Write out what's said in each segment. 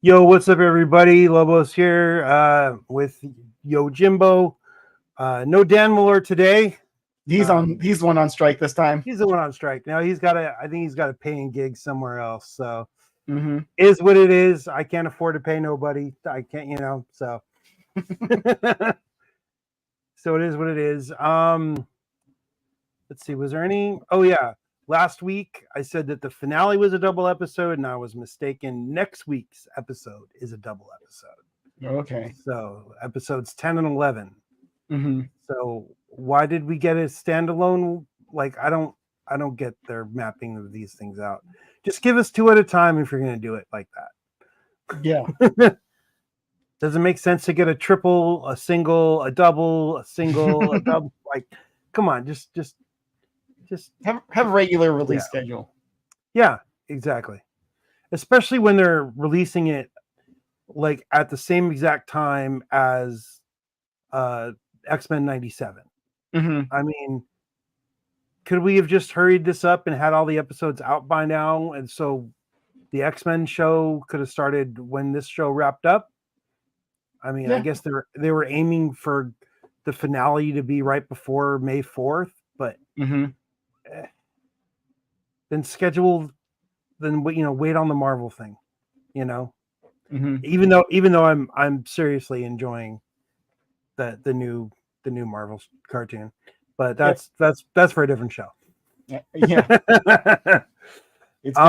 Yo, what's up, everybody? Lobo's here with YoJimbo. No Dan Muller today. He's the one on strike this time. He's the one on strike now. I think he's got a paying gig somewhere else. So Mm-hmm. is what it is. I can't afford to pay nobody. I can't, So so it is what it is. Let's see. Was there any? Oh yeah. Last week, I said that the finale was a double episode, and I was mistaken. Next week's episode is a double episode. Okay. So episodes 10 and 11. Mm-hmm. So why did we get a standalone? Like, I don't get their mapping of these things out. Just give us 2 at a time if you're going to do it like that. Yeah. Does it make sense to get a triple, a single, a double, a single, a double? Like, come on, just have a regular release schedule. Yeah, exactly. Especially when they're releasing it like at the same exact time as X-Men 97. Mm-hmm. I mean, could we have just hurried this up and had all the episodes out by now? And so the X-Men show could have started when this show wrapped up. I mean, I guess they were aiming for the finale to be right before May 4th, but then wait on the Marvel thing, Even though I'm seriously enjoying the new Marvel cartoon, but that's for a different show. Yeah. It's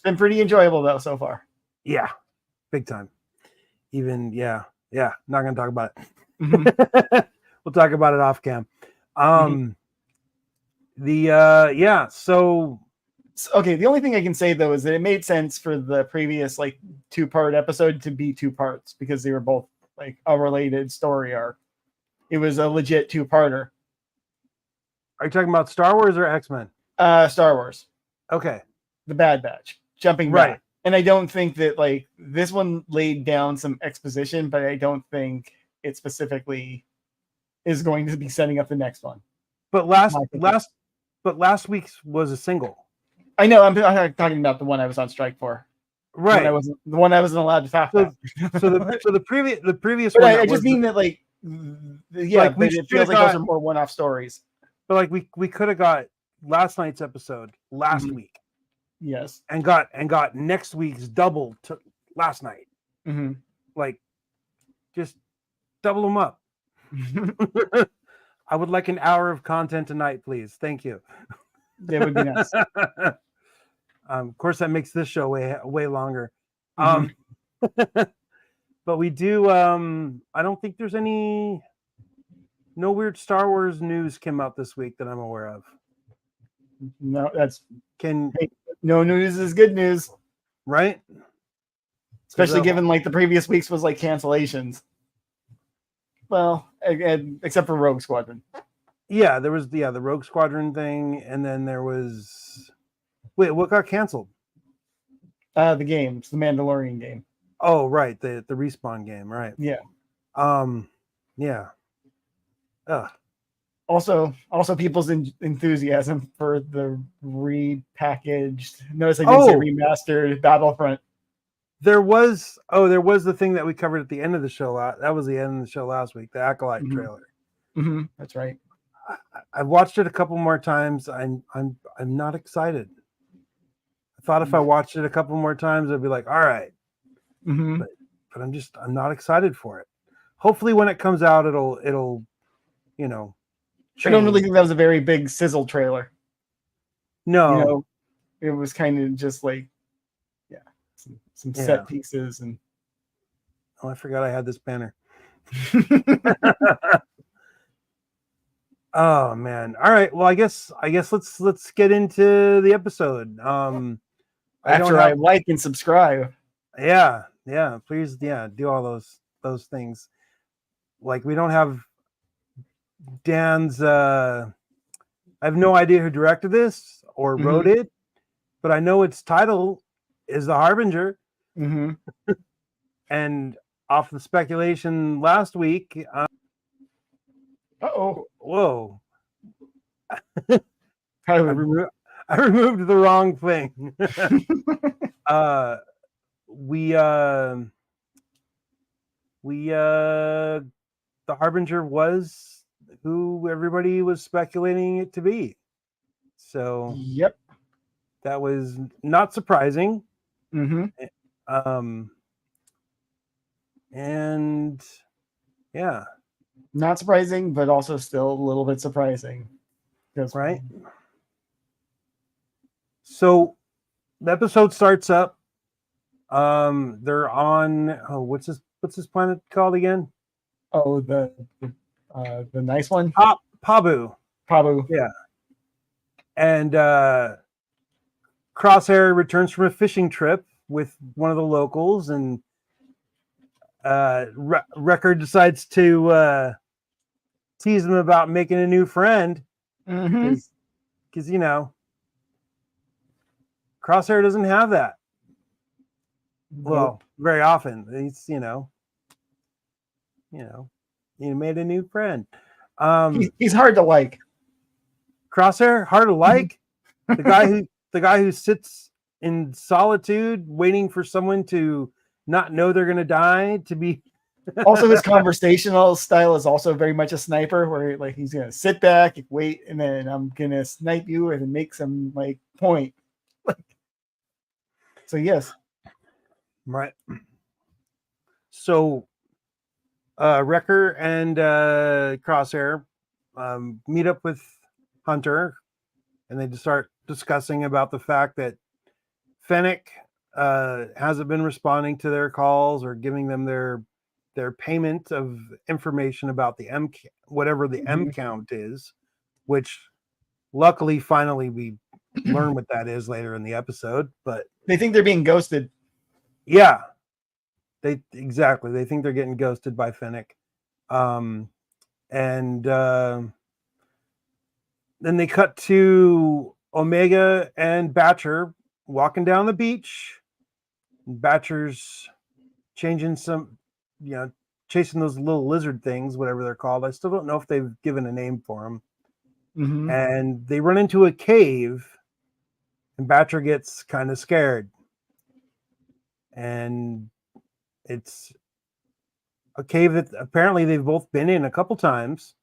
been pretty enjoyable though so far. Yeah, big time. Even not gonna talk about it. We'll talk about it off cam. So okay, the only thing I can say though is that it made sense for the previous 2-part episode to be 2 parts because they were both like a related story arc. It was a legit 2-parter. Are you talking about Star Wars or X-Men? Star Wars. Okay. The Bad Batch. Jumping back. Right. And I don't think that this one laid down some exposition, but I don't think it specifically is going to be setting up the next one. But last week's was a single. I know. I'm talking about the one I was on strike for. Right. The one I wasn't allowed to talk about. So the previous but one. I just mean that it feels like those are more one-off stories. But we could have got last night's episode last week. Yes. And got next week's double to last night. Just double them up. I would like an hour of content tonight, please. Thank you. That would be nice. Of course, that makes this show way longer. But we do. I don't think there's no weird Star Wars news came out this week that I'm aware of. No, no news is good news, right? Especially given the previous weeks was cancellations. Well, except for Rogue Squadron. Yeah, there was the Rogue Squadron thing, and then there was what got canceled? The games, the Mandalorian game. Oh, right, the Respawn game, right? Yeah. Yeah. Also, people's enthusiasm for the repackaged. Notice I didn't say remastered Battlefront. There was the thing that we covered at the end of the show. That was the end of the show last week, the Acolyte trailer. That's right. I've watched it a couple more times. I'm not excited. I thought if I watched it a couple more times, I'd be like, all right. But I'm not excited for it. Hopefully, when it comes out, it'll change. I don't really think that was a very big sizzle trailer. No, it was kind of just some set pieces and. Oh, I forgot I had this banner. Oh man! All right. Well, I guess let's get into the episode. After I like and subscribe. Yeah. Please, do all those things. We don't have Dan's. I have no idea who directed this or wrote it, but I know its title is The Harbinger. And off the speculation last week. Whoa. I removed the wrong thing. the Harbinger was who everybody was speculating it to be. So Yep. that was not surprising. Mm-hmm. And yeah, not surprising, but also still a little bit surprising. Right. So the episode starts up. They're on what's this planet called again? Oh, the nice one? Pabu. Pabu. Yeah. And Crosshair returns from a fishing trip with one of the locals, and Wrecker decides to tease him about making a new friend because Crosshair doesn't have that. Well, very often he's you made a new friend. He's hard to like. Crosshair, hard to like. the guy who sits in solitude waiting for someone to not know they're gonna die to be. Also, his conversational style is also very much a sniper, where like he's gonna sit back, wait, and then I'm gonna snipe you and make some like point. So yes, right. So, Wrecker and Crosshair meet up with Hunter, and they just start discussing about the fact that Fennec hasn't been responding to their calls or giving them their payment of information about the whatever the M count is, which luckily finally we learn what that is later in the episode. But they think they're being ghosted. Yeah, they think they're getting ghosted by Fennec. And then they cut to Omega and Batcher walking down the beach. Batcher's changing some, chasing those little lizard things, whatever they're called. I still don't know if they've given a name for them. Mm-hmm. And they run into a cave, and Batcher gets kind of scared. And it's a cave that apparently they've both been in a couple times.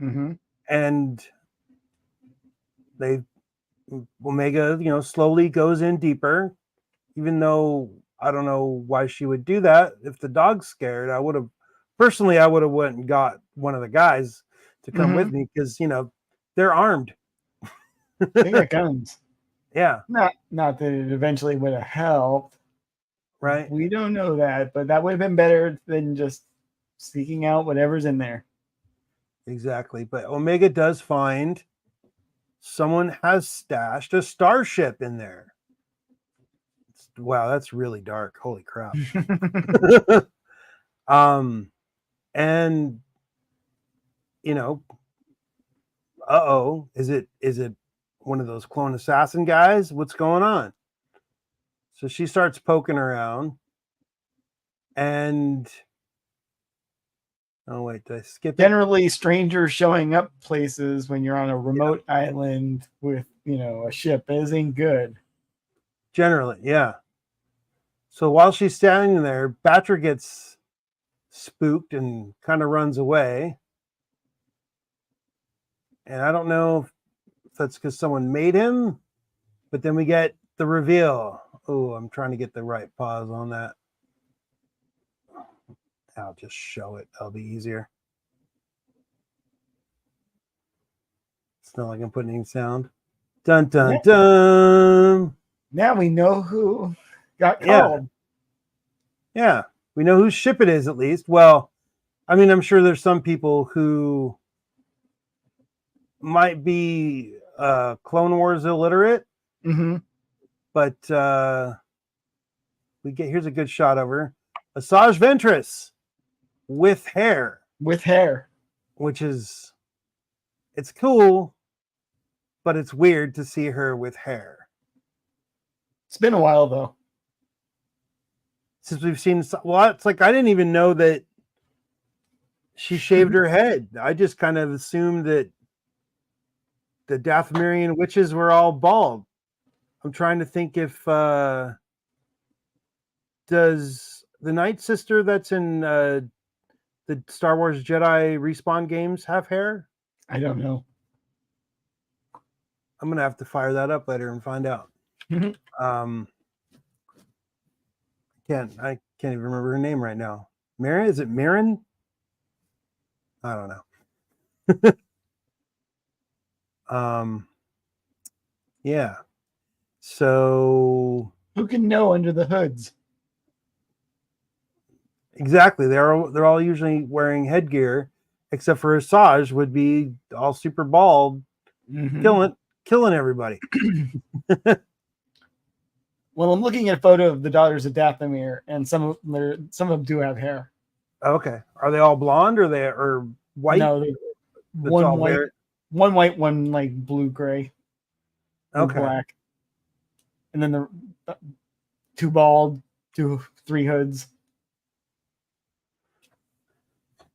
Mm-hmm. And Omega, slowly goes in deeper, even though I don't know why she would do that. If the dog's scared, I would have went and got one of the guys to come with me because, they're armed. They got guns. Yeah. Not that it eventually would have helped. Right. We don't know that, but that would have been better than just seeking out whatever's in there. Exactly. But Omega does find someone has stashed a starship in there. Wow, that's really dark. Holy crap. And is it one of those clone assassin guys? What's going on? So she starts poking around, and oh wait, did I skip it? Generally, strangers showing up places when you're on a remote island with a ship isn't good. Generally, yeah. So while she's standing there, Batcher gets spooked and kind of runs away. And I don't know if that's because someone made him, but then we get the reveal. Oh, I'm trying to get the right pause on that. I'll just show it. That'll be easier. It's not like I'm putting any sound. Dun, dun, dun. Now we know who got called. Yeah. We know whose ship it is, at least. Well, I mean, I'm sure there's some people who might be Clone Wars illiterate. Mm-hmm. But here's a good shot of her. Asajj Ventress with hair. Which is, it's cool, but it's weird to see her with hair. It's been a while, though. Since we've seen, well, it's like I didn't even know that she shaved her head. I just kind of assumed that the Dathomirian witches were all bald. I'm trying to think if does the Night Sister that's in the Star Wars Jedi Respawn games have hair? I don't know. I'm gonna have to fire that up later and find out. Mhm. I can't even remember her name right now. Marin? Is it Marin? I don't know. Yeah. So Who can know under the hoods? exactly, they're all usually wearing headgear, except for Asajj would be all super bald, Mhm. killing everybody. Well, I'm looking at a photo of the daughters of Dathomir, and some of them do have hair. Okay, are they all blonde or white? No, That's all very one white, one like blue gray, or okay. black, and then the two bald, three hoods.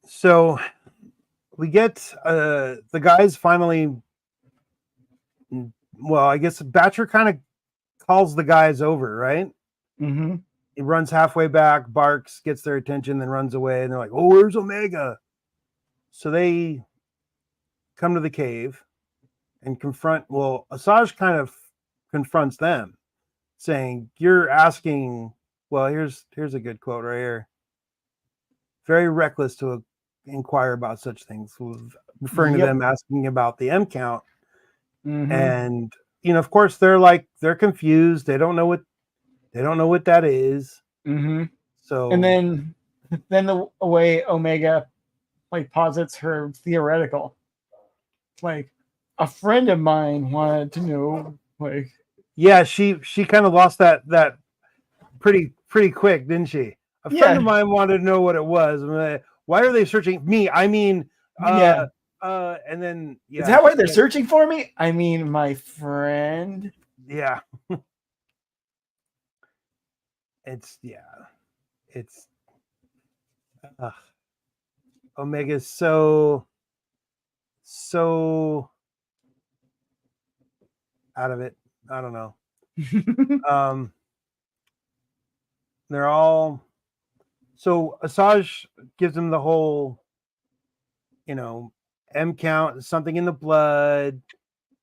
So we get the guys finally. Well, I guess Batcher kind of calls the guys over, right? Mm-hmm. He runs halfway back, barks, gets their attention, then runs away, and they're like, "Oh, where's Omega?" So they come to the cave and confront. Well, Asajj kind of confronts them, saying, "You're asking." Well, here's a good quote right here. Very reckless to inquire about such things, referring to them asking about the M count. Mm-hmm. And of course, they're confused. They don't know what that is. Mm-hmm. So and then the way Omega like posits her theoretical, like a friend of mine wanted to know, like yeah, she kind of lost that pretty quick, didn't she? A friend of mine wanted to know what it was. Why are they searching me? I mean, and then is that why they're searching for me? I mean, my friend. Yeah. It's Omega's so out of it. I don't know. They're all so Asajj gives them the whole, M count, something in the blood.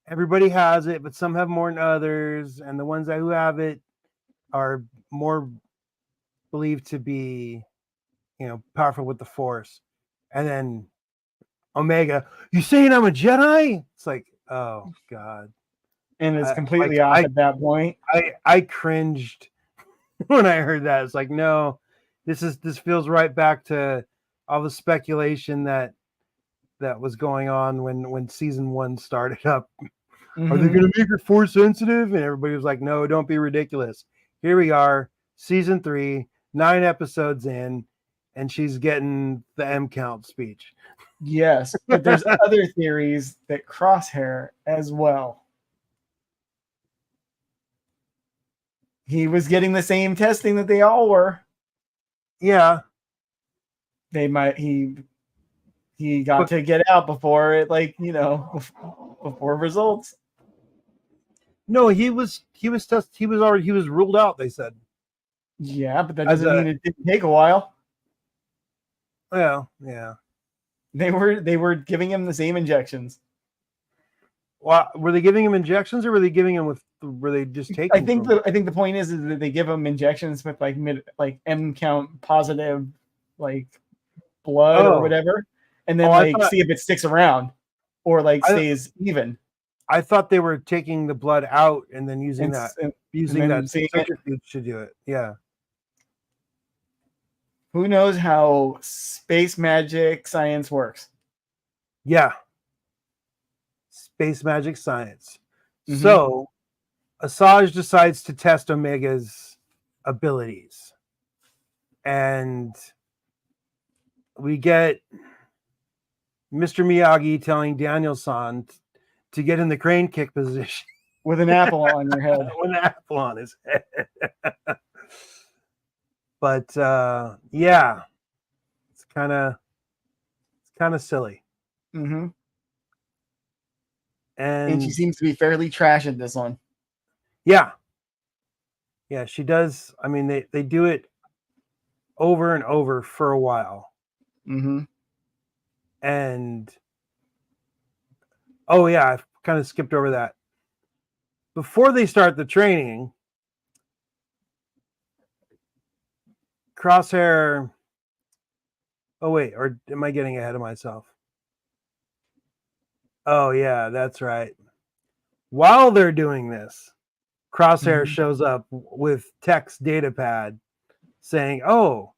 Everybody has it, but some have more than others, and the ones who have it are more believed to be, powerful with the Force. And then Omega, you saying I'm a Jedi? It's like, oh God. And it's completely off at that point. I cringed when I heard that. It's like, no, this feels right back to all the speculation that was going on when season 1 started up. Mm-hmm. Are they going to make her Force sensitive? And everybody was like, no, don't be ridiculous. Here we are, season 3, 9 episodes in, and she's getting the M count speech. Yes, but there's other theories that Crosshair as well. He was getting the same testing that they all were. Yeah. He got to get out before it, before results. No, he was ruled out, they said. Yeah, but that doesn't mean it didn't take a while. Well, yeah. They were giving him the same injections. Well, were they giving him injections, or were they just taking? I think the point is that they give him injections with M count positive blood or whatever, and then see if it sticks around or stays even. I thought they were taking the blood out and then using that centrifuge to do it. Yeah. Who knows how space magic science works? Yeah. Space magic science. Mm-hmm. So Asajj decides to test Omega's abilities. And we get Mr. Miyagi telling Daniel-san to get in the crane kick position. With an apple on your head. With an apple on his head. But yeah, it's kind of silly. Mm-hmm. And she seems to be fairly trash at this one. Yeah. Yeah, she does. I mean, they do it. over and over for a while. Mm-hmm. And oh yeah, I kind of skipped over that. Before they start the training, Crosshair. Oh wait, or am I getting ahead of myself? Oh yeah, that's right. While they're doing this, Crosshair shows up with text datapad saying, "Oh,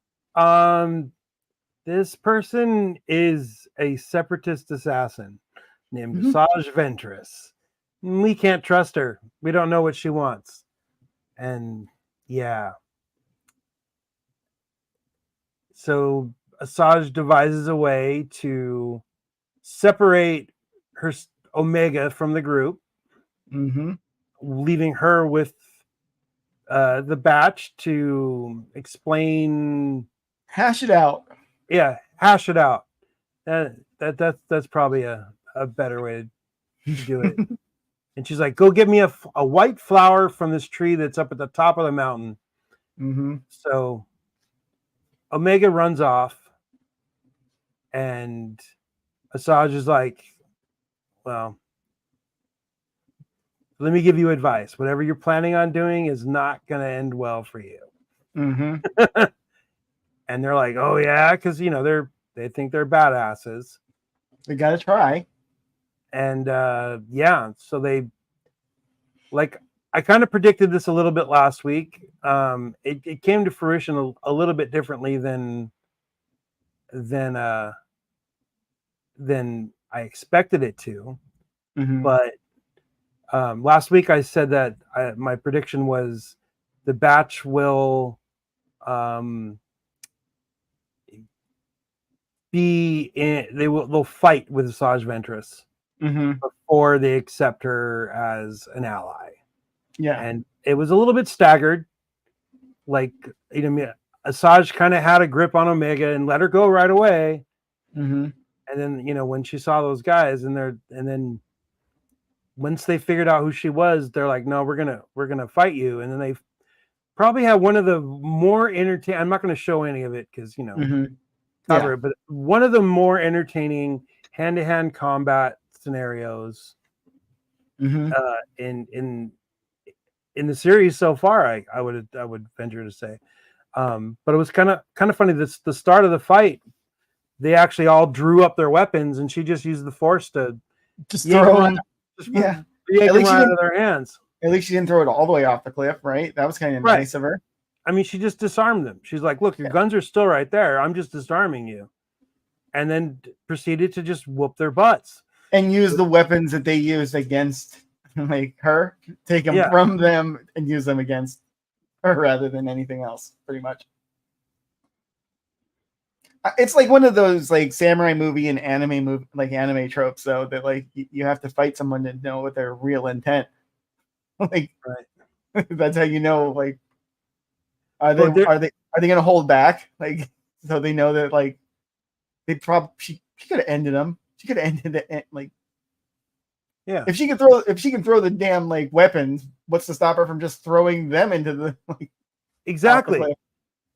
this person is a separatist assassin named Asajj Ventress. We can't trust her. We don't know what she wants." And yeah. So Asajj devises a way to separate her Omega from the group, leaving her with the batch to explain, hash it out. Yeah, hash it out. That's probably a better way to do it. And she's like, "Go get me a white flower from this tree that's up at the top of the mountain." So Omega runs off, and Asajj is like, "Well, let me give you advice. Whatever you're planning on doing is not going to end well for you." And they're like, "Oh yeah," because they think they're badasses. They gotta try. And yeah, so they I kind of predicted this a little bit last week. It came to fruition a little bit differently than I expected it to. But last week I said that my prediction was the batch will they'll fight with Asajj Ventress before they accept her as an ally. Yeah. And it was a little bit staggered. Asajj kind of had a grip on Omega and let her go right away. And then, when she saw those guys and then once they figured out who she was, they're like, "No, we're gonna fight you." And then they probably had one of the more entertaining. I'm not going to show any of it because cover it, but one of the more entertaining hand-to-hand combat scenarios in the series so far. I would venture to say, but it was kind of funny. The start of the fight, they actually all drew up their weapons, and she just used the force to just throw them. Yank them out of their hands. At least she didn't throw it all the way off the cliff, right? That was kind of nice of her. I mean, she just disarmed them. She's like, "Look, your guns are still right there. I'm just disarming you," and then proceeded to just whoop their butts and use the weapons that they used against her. Take them from them and use them against her rather than anything else. Pretty much. It's like one of those samurai movie and anime movie anime tropes, though, that you have to fight someone to know what their real intent. That's how you know. Are they going to hold back? So they know that she could have ended them. She could have ended it. Yeah. If she can throw the damn weapons, what's to stop her from just throwing them into the exactly?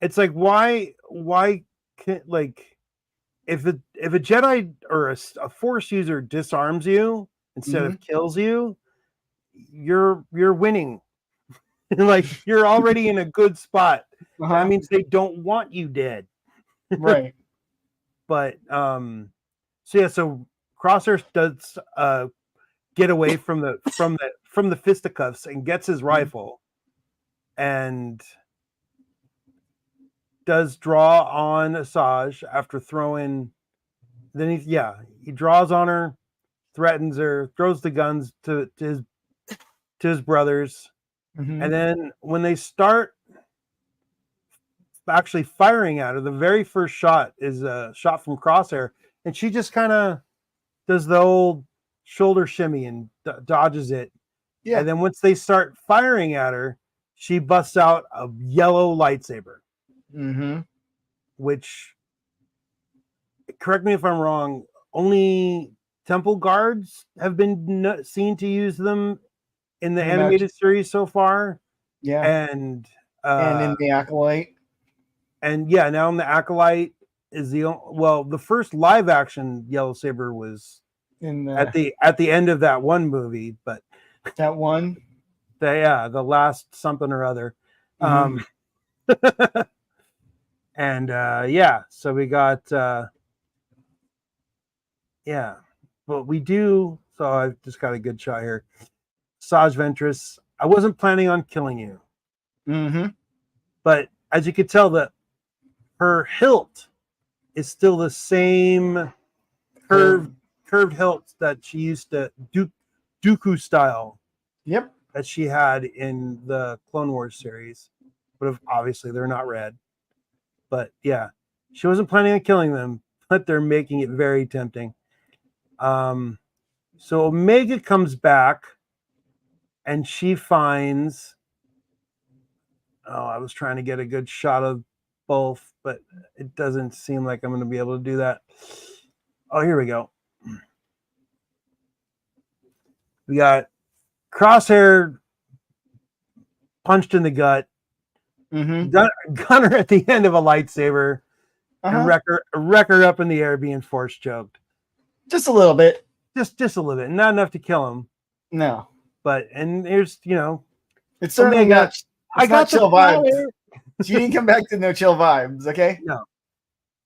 It's like why can if a Jedi or a Force user disarms you instead of kills you, you're winning. You're already in a good spot. That means they don't want you dead. Right. But so Crosshair does get away from the fisticuffs and gets his rifle and does draw on Asajj after throwing. Then he draws on her, threatens her, throws the guns to his brothers. And then when they start actually firing at her, the very first shot is a shot from Crosshair, and she just kind of does the old shoulder shimmy and dodges it. Yeah. And then once they start firing at her, she busts out a yellow lightsaber. Which, correct me if I'm wrong, only Temple guards have been seen to use them in the animated series so far. Yeah. And in the Acolyte. And yeah, now the Acolyte is the first live action Yellow Saber was in at the end of that one movie, but that one, the last something or other. Mhm. And so we got but we do. So I've just got a good shot here. Saj Ventress, I wasn't planning on killing you, but as you could tell, that her hilt is still the same curved hilt that she used to Dooku style. Yep. That she had in the Clone Wars series, but obviously they're not red. But yeah, she wasn't planning on killing them, but they're making it very tempting. So Omega comes back, and she finds. Oh, I was trying to get a good shot of both, but it doesn't seem like I'm going to be able to do that. Oh, here we go. We got Crosshair punched in the gut. Gunner at the end of a lightsaber, and Wrecker up in the air being force choked. Just a little bit. Just a little bit. Not enough to kill him. No. But here's it's certainly Omega, not. I got chill vibes. She didn't come back to no chill vibes. Okay. No,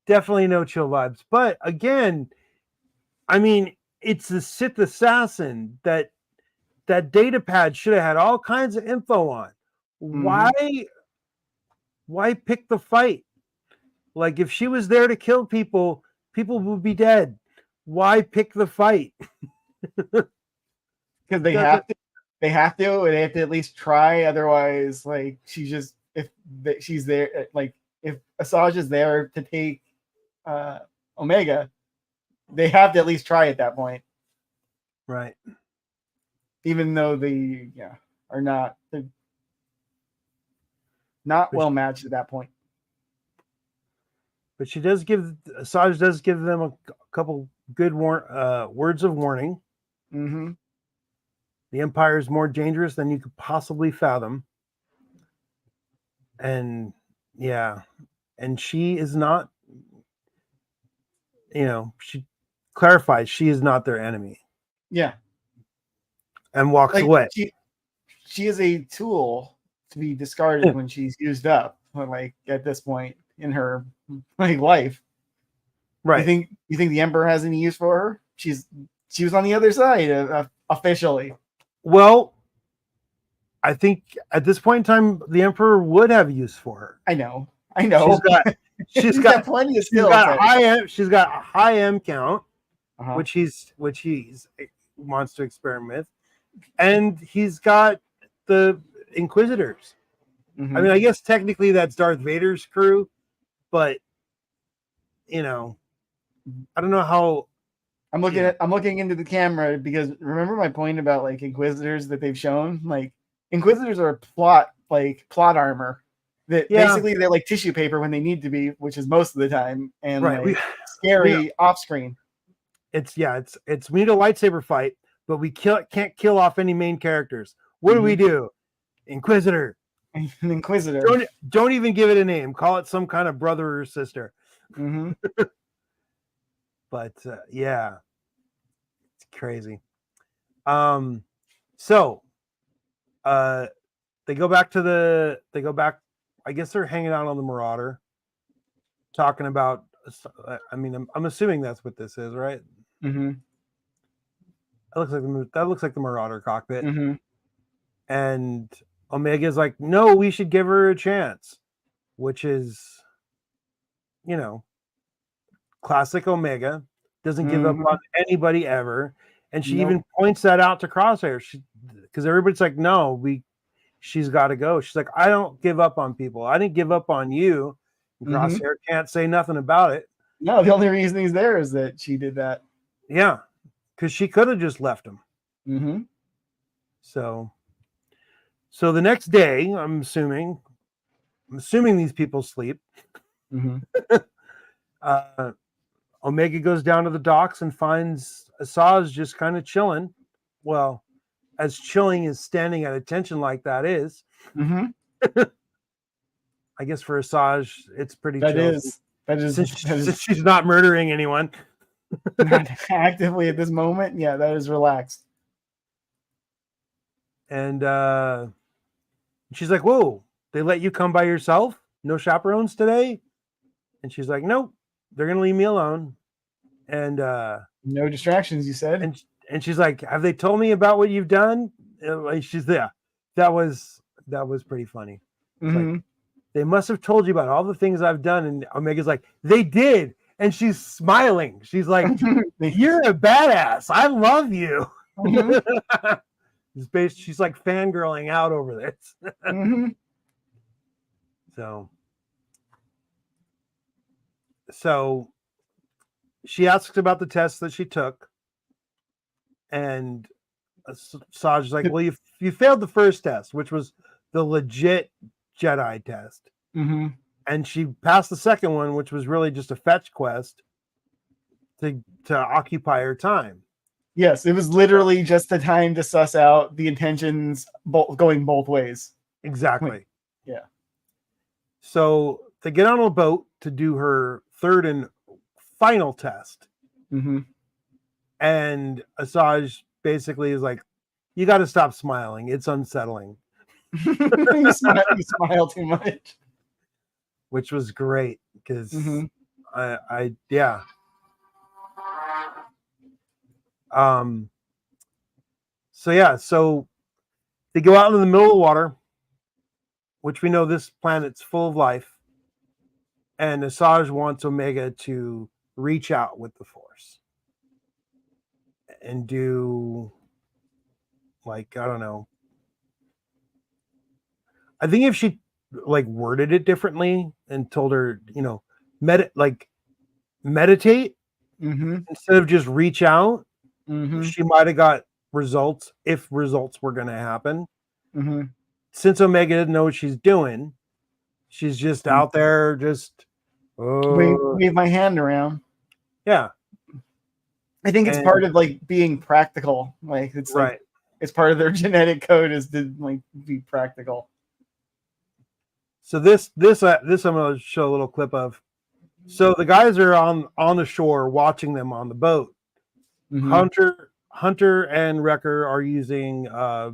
definitely no chill vibes. But again, I mean, it's the Sith assassin that data pad should have had all kinds of info on. Why pick the fight? Like, if she was there to kill people, people would be dead. Why pick the fight? Because they have to. They have to, and they have to at least try. Otherwise, like, she's there, like, if Asajj is there to take Omega, they have to at least try at that point. Right. Even though they are not well matched at that point. But Asajj does give them a couple good words of warning. The Empire is more dangerous than you could possibly fathom. And she is not, she clarifies she is not their enemy. Yeah. And walks away. She is a tool to be discarded when she's used up, like, at this point in her life. Right. You think the Emperor has any use for her? She was on the other side officially. Well, I think at this point in time, the Emperor would have use for her. I know. She's got plenty of skills. She's got a high M count, which he's wants to experiment with, and he's got the Inquisitors. I mean, I guess technically that's Darth Vader's crew, but I don't know how. I'm looking into the camera because remember my point about, like, Inquisitors that they've shown? Like, Inquisitors are plot armor that basically they're like tissue paper when they need to be, which is most of the time, and scary off screen. It's we need a lightsaber fight, but we can't kill off any main characters. What do we do? Inquisitor. An Inquisitor. Don't even give it a name. Call it some kind of brother or sister. But it's crazy. So they go back. I guess they're hanging out on the Marauder, talking about. I mean, I'm assuming that's what this is, right? That looks like the Marauder cockpit. And Omega's like, no, we should give her a chance, which is, classic Omega. Doesn't give up on anybody ever. And she even points that out to Crosshair, because everybody's like, no, she's got to go. She's like, I don't give up on people. I didn't give up on you. And Crosshair can't say nothing about it. No, the only reason he's there is that she did that. Yeah, because she could have just left him. So the next day, I'm assuming these people sleep. Omega goes down to the docks and finds Asajj just kind of chilling. Well, as chilling as standing at attention like that is. I guess for Asajj, it's pretty That chill. is Since she's not murdering anyone. Not actively at this moment. Yeah, that is relaxed. And she's like, whoa, they let you come by yourself? No chaperones today? And she's like, nope, they're going to leave me alone. And no distractions, you said. And she's like, have they told me about what you've done? She's there. That was pretty funny. Mm-hmm. Like, they must have told you about all the things I've done. And Omega's like, they did. And she's smiling. She's like, you're a badass. I love you. Mm-hmm. She's like fangirling out over this. Mm-hmm. So she asks about the test that she took. And Asajj is like, well, you failed the first test, which was the legit Jedi test. Mm-hmm. And she passed the second one, which was really just a fetch quest to occupy her time. Yes, it was literally just the time to suss out the intentions going both ways. Exactly. Yeah. So they get on a boat to do her third and final test. Mm-hmm. And Asajj basically is like, you got to stop smiling. It's unsettling. you smile too much. Which was great because yeah. So they go out into the middle of the water, which we know this planet's full of life, and Asajj wants Omega to reach out with the Force and do, like, I don't know. I think if she like worded it differently and told her, meditate instead of just reach out, she might have got results if results were going to happen. Mm-hmm. Since Omega didn't know what she's doing, she's just out there, just wave my hand around. Yeah, I think it's part of like being practical. Like it's right. Like, it's part of their genetic code is to like be practical. So this I'm going to show a little clip of. So the guys are on the shore watching them on the boat. Mm-hmm. Hunter and Wrecker are using God,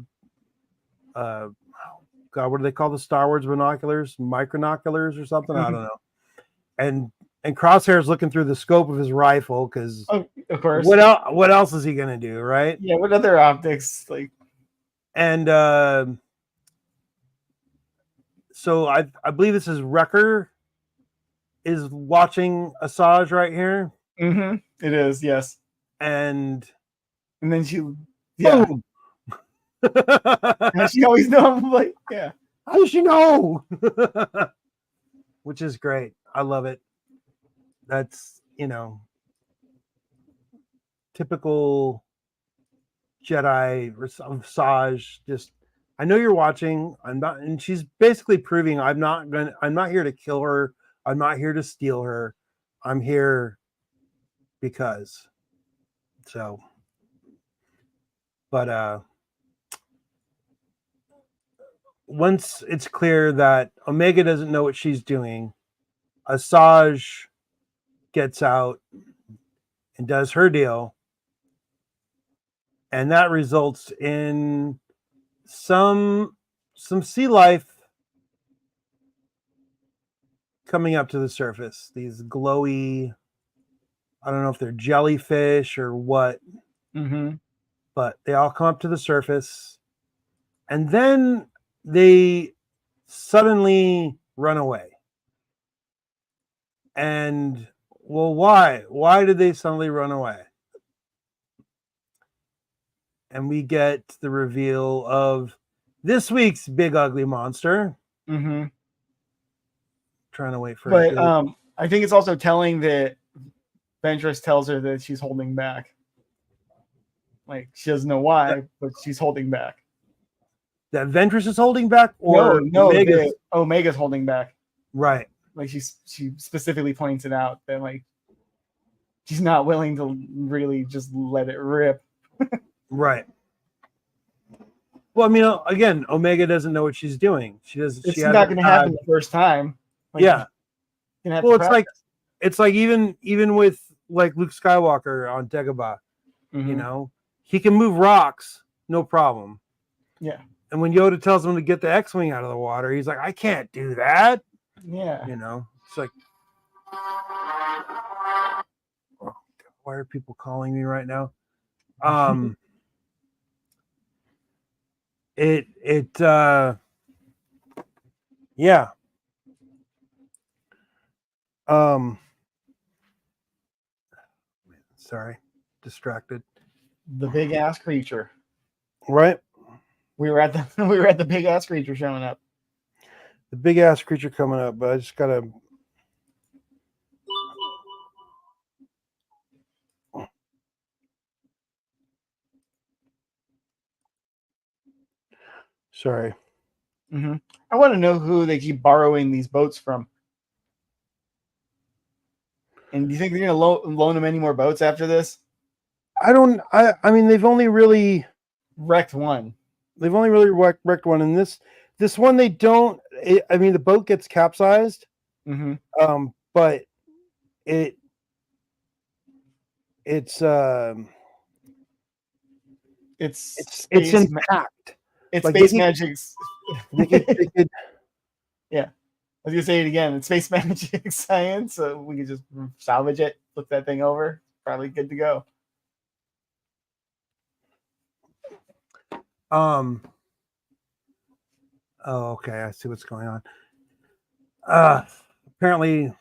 what do they call the Star Wars binoculars? Micronoculars or something? Mm-hmm. I don't know. And Crosshair's looking through the scope of his rifle because, of course, what else is he gonna do, right? Yeah, what other optics like? And so I believe this is Wrecker is watching Asajj right here. Mm-hmm. It is, yes. And then she, yeah. And she always knows, like, yeah. How does she know? Which is great. I love it. That's, typical Jedi Asajj. Just, I know you're watching. I'm not, and she's basically proving I'm not here to kill her. I'm not here to steal her. I'm here because. So, but once it's clear that Omega doesn't know what she's doing, Asajj gets out and does her deal, and that results in some sea life coming up to the surface. These glowy, I don't know if they're jellyfish or what, but they all come up to the surface, and then they suddenly run away. And well, why? Why did they suddenly run away? And we get the reveal of this week's big ugly monster. Mm-hmm. Trying to wait for it. But I think it's also telling that Ventress tells her that she's holding back. Like she doesn't know why, but she's holding back. That Ventress is holding back, or no, Omega's holding back. Right. Like she specifically points it out that like she's not willing to really just let it rip. Right. Well, I mean, again, Omega doesn't know what she's doing. She does. It's She not hasn't going to had- happen the first time. Like, yeah. you're gonna have Well, to practice. it's like even with like Luke Skywalker on Dagobah, Mhm. you know, he can move rocks, no problem. Yeah. And when Yoda tells him to get the X-wing out of the water, he's like, I can't do that. Yeah. You know, it's like, oh, why are people calling me right now? Yeah. Sorry, distracted. The big ass creature. Right. We were at the big ass creature showing up. The big ass creature coming up, but I just gotta. Sorry. Mm-hmm. I want to know who they keep borrowing these boats from. And do you think they're going to loan them any more boats after this? I mean, they've only really wrecked one. They've only really wrecked one, and this one they don't. I mean, the boat gets capsized, but it's intact. It's like space magic. They could, yeah, I was gonna say it again. It's space magic science, so we could just salvage it, flip that thing over. Probably good to go. Oh, okay. I see what's going on. Apparently,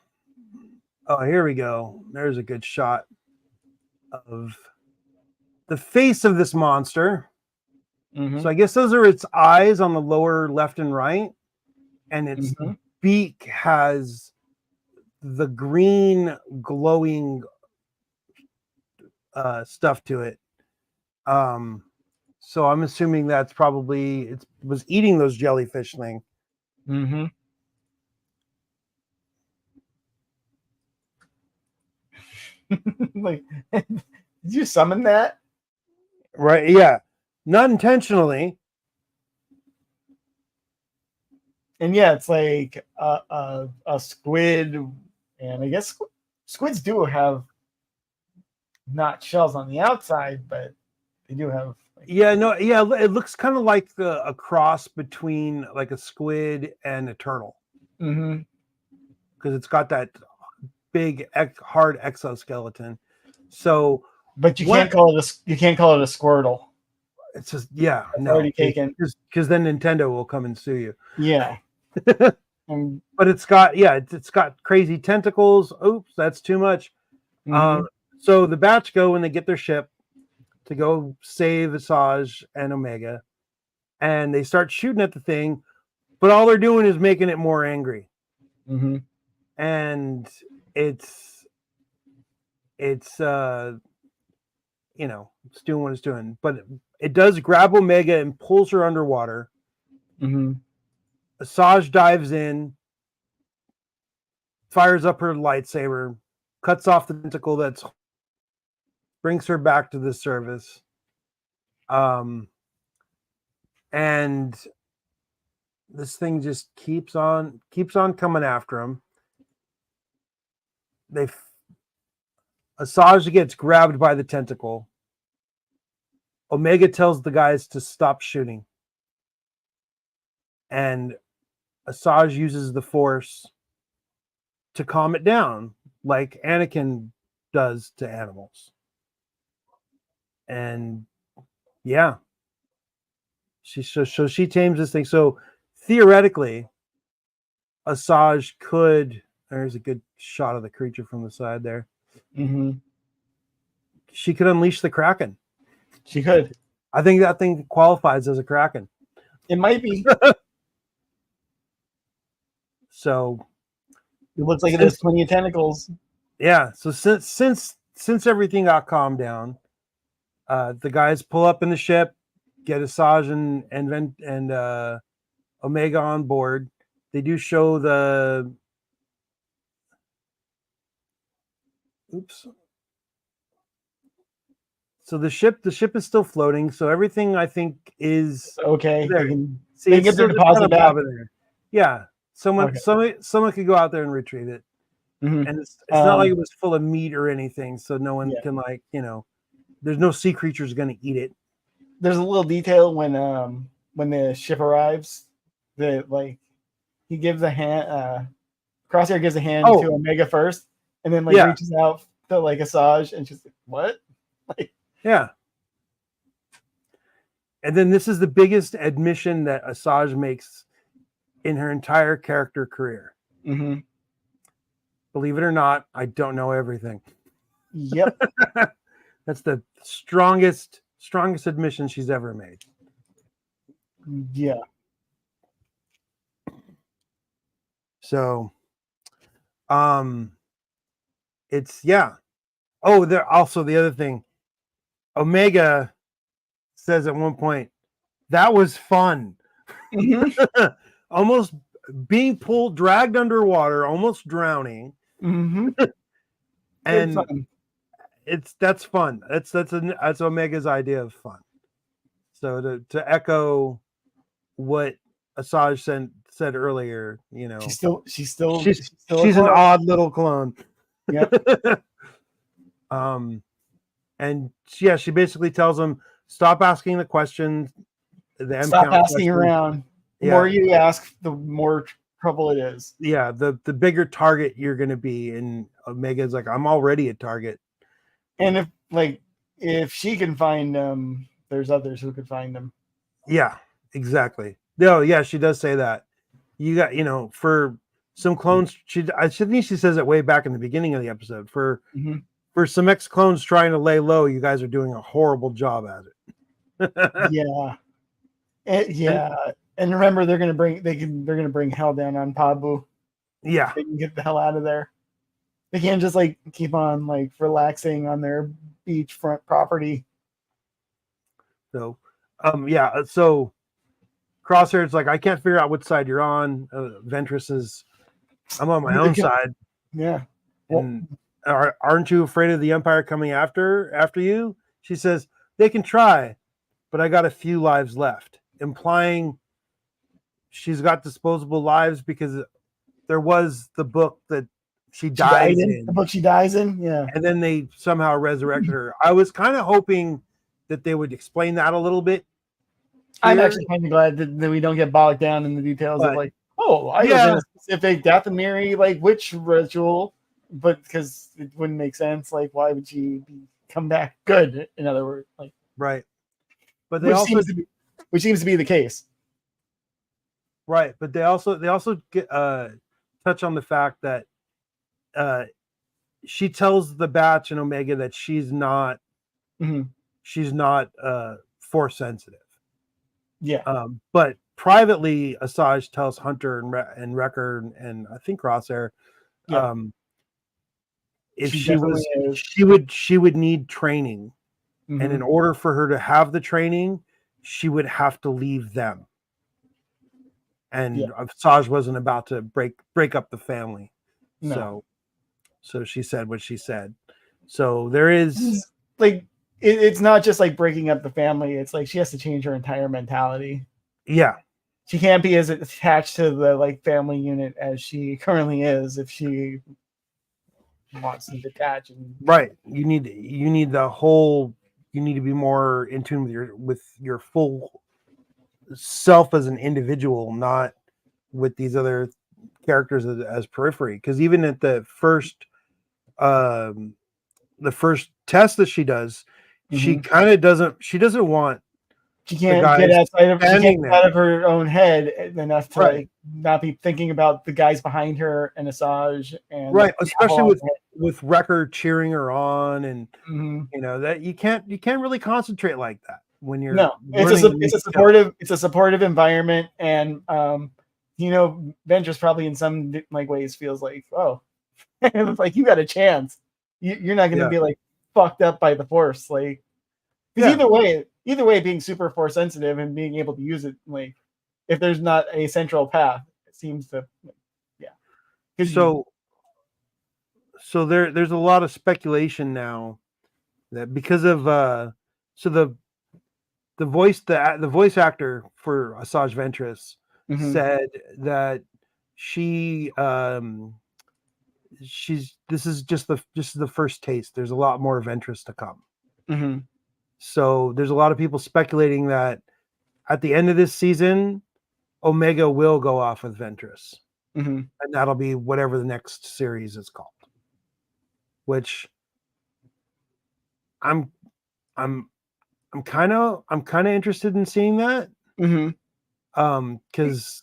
oh, here we go. There's a good shot of the face of this monster. So I guess those are its eyes on the lower left and right, and its beak has the green glowing stuff to it. So I'm assuming that's probably it was eating those jellyfish thing. Like, did you summon that? Right? Yeah, not intentionally. And yeah, it's like a squid, and I guess squids do have not shells on the outside, but they do have. It looks kind of like a cross between like a squid and a turtle. Because it's got that big hard exoskeleton. So, but you can't call it a Squirtle. It's just it's already taken. Because then Nintendo will come and sue you. Yeah. But it's got crazy tentacles. Oops, that's too much. So the batch go when they get their ship to go save Asajj and Omega, and they start shooting at the thing, but all they're doing is making it more angry. And it's it's doing what it's doing, but it does grab Omega and pulls her underwater. Asajj dives in, fires up her lightsaber, cuts off the tentacle that brings her back to the surface. And this thing just keeps on coming after him. Asajj gets grabbed by the tentacle. Omega tells the guys to stop shooting. And Asajj uses the Force to calm it down, like Anakin does to animals. And yeah, she tames this thing. So theoretically, Asajj could. There's a good shot of the creature from the side there. She could unleash the Kraken. She could. I think that thing qualifies as a Kraken. It might be. So it looks like it has plenty of tentacles. Yeah. So since everything got calmed down, the guys pull up in the ship, get Asajj and Omega on board. They do show the. Oops. So the ship is still floating. So everything I think is okay. there. They can See, get their still just deposit back. there. Yeah, someone could go out there and retrieve it, and it's not like it was full of meat or anything, so no one can there's no sea creatures going to eat it. There's a little detail when the ship arrives that like he gives a hand. Crosshair gives a hand to Omega first, and then reaches out to Asajj, and she's like, "What?" Yeah. And then this is the biggest admission that Asajj makes in her entire character career. Mm-hmm. Believe it or not, I don't know everything. Yep. That's the strongest admission she's ever made. Yeah. So, it's there also the other thing. Omega says at one point, that was fun. Mm-hmm. Almost being dragged underwater, almost drowning. Mm-hmm. And that's fun. That's Omega's idea of fun. So to echo what Asajj said earlier, she's an odd little clone. Yeah. And she basically tells him, stop asking the questions. Stop asking around. The more you ask, the more trouble it is. Yeah, the bigger target you're going to be. And Omega's like, I'm already a target. And if she can find them, there's others who could find them. Yeah, exactly. No, yeah, she does say that. You got, for some clones, I think she says it way back in the beginning of the episode. For some ex-clones trying to lay low, you guys are doing a horrible job at it. Yeah. And remember, they're gonna bring hell down on Pabu. Yeah, they can get the hell out of there. They can't just keep on relaxing on their beachfront property. So, so Crosshair's like, I can't figure out which side you're on. Ventress is, I'm on my own side. Yeah. And aren't you afraid of the Empire coming after you? She says, they can try, but I got a few lives left, implying she's got disposable lives because there was the book that she dies in. The book she dies in, yeah. And then they somehow resurrected her. I was kind of hoping that they would explain that a little bit. I'm actually kind of glad that we don't get bogged down in the details of I was in a specific Dathomiri witch ritual, but because it wouldn't make sense. Why would she come back good? In other words, right. But they which seems to be the case. Right, but they also get, touch on the fact that she tells the Batch and Omega that she's not force sensitive. Yeah. But privately, Asajj tells Hunter and Wrecker and I think Crosshair, if she would need training, and in order for her to have the training, she would have to leave them. And Asajj wasn't about to break up the family. No. So she said what she said. So there is it's not just breaking up the family. It's she has to change her entire mentality. Yeah. She can't be as attached to the family unit as she currently is if she wants to detach. Right. You need the whole. You need to be more in tune with your full self as an individual, not with these other characters as periphery. Because even at the first test that she does, she kind of doesn't. She doesn't want. She can't get outside of her own head enough to not be thinking about the guys behind her and Asajj and especially with Wrecker cheering her on and that you can't really concentrate like that when you're it's a supportive environment, and Ventress probably in some ways feels it's you got a chance. You're not going to be fucked up by the Force, because either way, being super Force sensitive and being able to use it, if there's not a central path, it seems to, So there's a lot of speculation now that because of so the voice actor for Asajj Ventress said that she's this is just the first taste. There's a lot more Ventress to come. So there's a lot of people speculating that at the end of this season, Omega will go off with Ventress, and that'll be whatever the next series is called. Which I'm kind of interested in seeing that. Because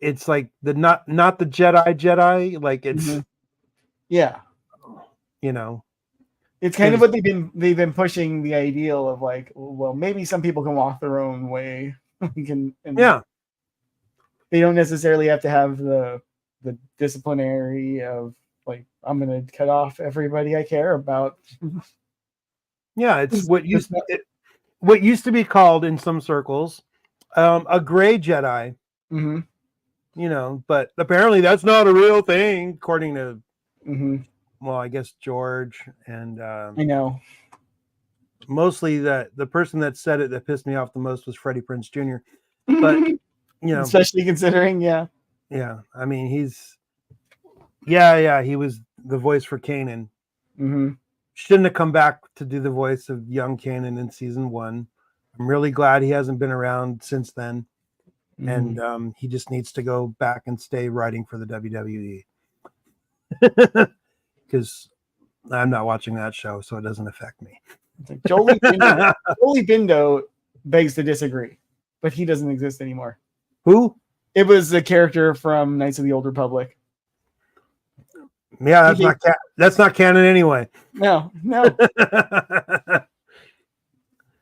it's like the not the Jedi, like it's it's kind of what they've been pushing, the ideal of like, well, maybe some people can walk their own way. They don't necessarily have to have the disciplinary of like, I'm gonna cut off everybody I care about. It's what used to be called in some circles a gray Jedi. But apparently that's not a real thing, according to well, I guess George and I know. Mostly the person that said it that pissed me off the most was Freddie Prinze Jr. But especially considering, I mean, he's he was the voice for Kanan. Shouldn't have come back to do the voice of young Kanan in season 1. I'm really glad he hasn't been around since then, and he just needs to go back and stay writing for the WWE. Because I'm not watching that show, so it doesn't affect me. Like Jolie Bindo begs to disagree, but he doesn't exist anymore. Who? It was a character from Knights of the Old Republic. Yeah, that's not canon anyway. No.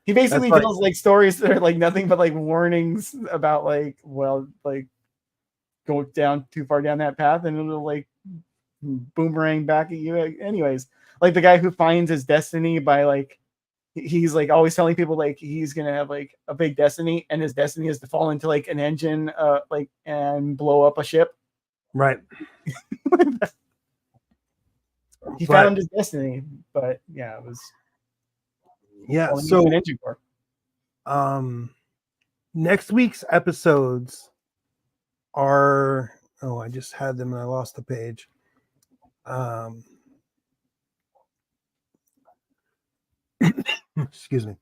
He basically tells like stories that are like nothing but like warnings about like, well, like go down too far down that path and it'll like boomerang back at you anyways. Like the guy who finds his destiny by like, he's like always telling people like he's gonna have like a big destiny, and his destiny is to fall into like an engine like and blow up a ship. Right. He found his destiny, but it was so an engine core. Next week's episodes are I just had them and I lost the page. Excuse me.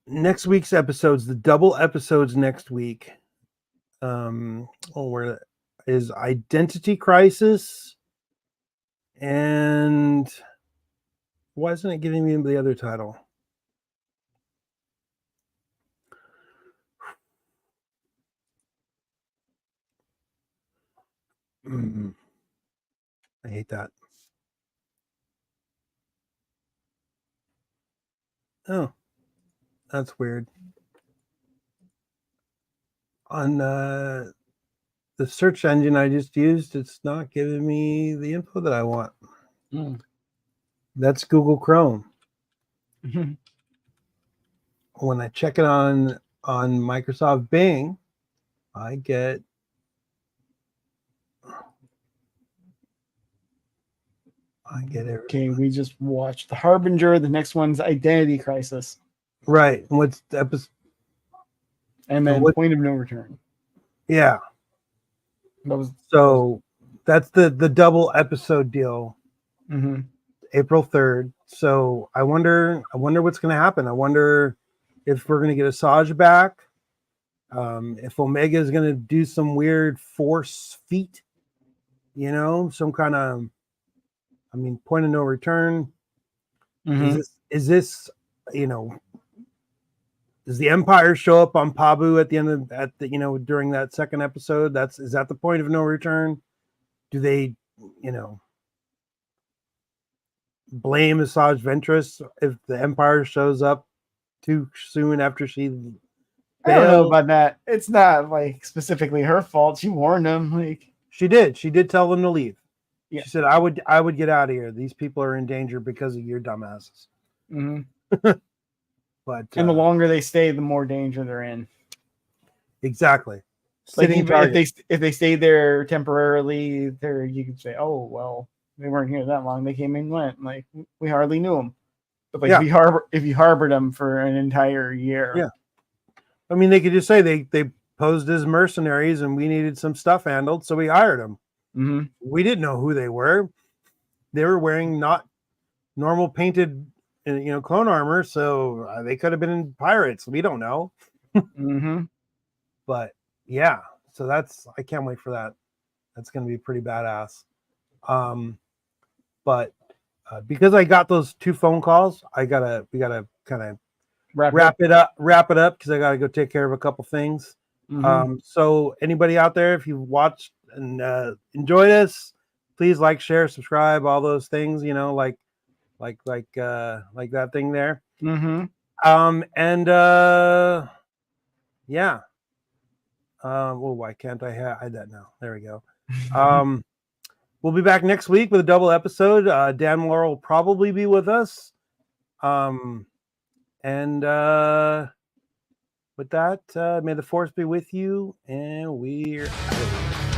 Next week's episodes, the double episodes next week, where is Identity Crisis, and why isn't it giving me the other title? I hate that. Oh, that's weird. On the search engine I just used, it's not giving me the info that I want. That's Google Chrome. When I check it on Microsoft Bing, I get everything. Okay, we just watched The Harbinger. The next one's Identity Crisis. Right. And what's the episode? And then Point of No Return. Yeah. That's the double episode deal. April 3rd. So I wonder what's going to happen. I wonder if we're going to get Asajj back. If Omega is going to do some weird force feat, some kind of, point of no return. Is this, does the Empire show up on Pabu at the end of during that second episode? Is that the point of no return? Do they, blame Asajj Ventress if the Empire shows up too soon after she bailed? I don't know about that. It's not like specifically her fault. She warned them. Like she did tell them to leave. Yeah. She said, I would get out of here. These people are in danger because of your dumbasses. But and the longer they stay, the more danger they're in. Exactly. Like Sitting even target. if they stayed there temporarily, there you could say, oh well, they weren't here that long. They came and went. Like we hardly knew them. But like if you harbored them for an entire year, yeah. I mean, they could just say they posed as mercenaries and we needed some stuff handled, so we hired them. Mm-hmm. We didn't know who they were. They were wearing not normal painted, clone armor, so they could have been pirates. We don't know. Mm-hmm. But yeah, so I can't wait for that. That's going to be pretty badass. But because I got those 2 phone calls, we gotta kind of wrap it up because I gotta go take care of a couple things. Mm-hmm. So anybody out there, if you watched and enjoyed us, please like, share, subscribe, all those things. Like that thing there. Mm-hmm. And yeah. Well, why can't I hide that now? There we go. We'll be back next week with a double episode. Dan Moore will probably be with us. And with that, may the force be with you, and we're out of here.